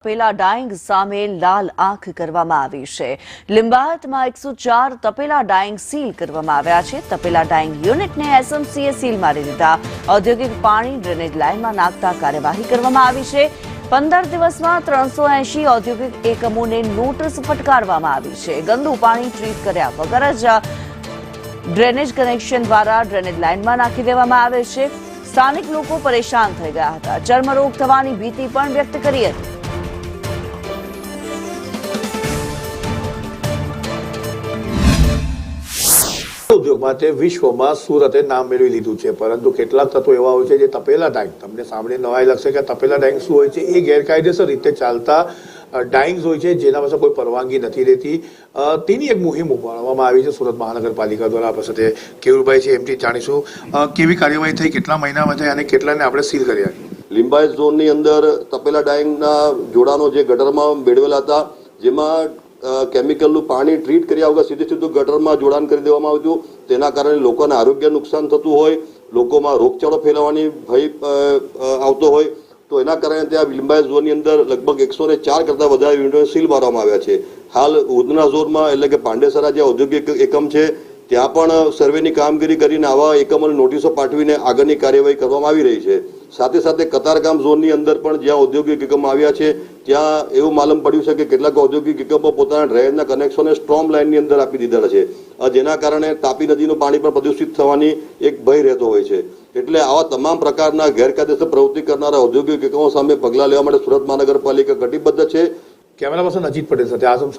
તપેલા dying સામે લાલ આંખ કરવામાં આવી છે. લિંબાયતમાં 104 તપેલા ડાઈંગ સીલ કરવામાં આવ્યા છે. તપેલા ડાઈંગ યુનિટને એસએમસીએ સીલ મારી દીધા. ઔદ્યોગિક પાણી ડ્રેનેજ લાઇનમાં નાખતા કાર્યવાહી કરવામાં આવી છે. 15 દિવસમાં 380 ઔદ્યોગિક એકમોને નોટિસ ફટકારવામાં આવી છે. ગંદુ પાણી ટ્રીટ કર્યા વગર જ ડ્રેનેજ કનેક્શન દ્વારા ડ્રેનેજ લાઇનમાં નાખી દેવામાં આવે છે. સ્થાનિક લોકો પરેશાન થઈ ગયા હતા. ચર્મરોગ થવાની ભીતિ પણ વ્યક્ત કરી હતી. ઉદ્યોગ માટે વિશ્વમાં સુરતે નામ મેળવી લીધું છે, પરંતુ કેટલાક તત્વો એવા હોય છે જે તપેલા ડાઈંગ, તમને સાંભળીને નવાઈ લાગશે કે તપેલા ડાઈંગ શું હોય છે. એ ગેરકાયદેસર રીતે ચાલતા ડાઈંગ્સ હોય છે જેના પાસે કોઈ પરવાનગી નથી રહેતી. તેની એક મુહિમ ઉપાડવામાં આવી છે સુરત મહાનગરપાલિકા દ્વારા. આપણા સાથે કેવુરભાઈ છે, એમથી જાણીશું કેવી કાર્યવાહી થઈ, કેટલા મહિનામાં થઈ અને કેટલાને આપણે સીલ કર્યા. લિંબાયત ઝોનની અંદર તપેલા ડાઈંગના જોડાણો જે ગટરમાં મેળવેલા હતા, જેમાં કેમિકલનું પાણી ટ્રીટ કર્યા વગર સીધું ગટરમાં જોડાણ કરી દેવામાં આવ્યું. તેના કારણે લોકોને આરોગ્ય નુકસાન થતું હોય, લોકોમાં રોગચાળો ફેલાવાની ભય આવતો હોય, તો એના કારણે ત્યાં લિંબાયત ઝોનની અંદર લગભગ 104 કરતાં વધારે યુનિટોને સીલ મારવામાં આવ્યા છે. હાલ ઉધના ઝોનમાં એટલે કે પાંડેસરા જે ઔદ્યોગિક એકમ છે ત્યાં પણ સર્વેની કામગીરી કરીને આવા એકમોને નોટિસો પાઠવીને આગળની કાર્યવાહી કરવામાં આવી રહી છે. સાથે સાથે કતારગામ ઝોનની અંદર પણ જ્યાં ઔદ્યોગિક એકમો આવ્યા છે ત્યાં એવું માલુમ પડ્યું છે કે કેટલાક ઔદ્યોગિક એકમો પોતાના ડ્રેનેજના કનેક્શનને સ્ટ્રોમ લાઇનની અંદર આપી દીધેલા છે, જેના કારણે તાપી નદીનું પાણી પણ પ્રદૂષિત થવાની એક ભય રહેતો હોય છે. એટલે આવા તમામ પ્રકારના ગેરકાયદેસર પ્રવૃત્તિ કરનારા ઔદ્યોગિક એકમો સામે પગલાં લેવા માટે સુરત મહાનગરપાલિકા કટિબદ્ધ છે. કેમેરા પર્સન અજીત પટેલ સાથે આઝમ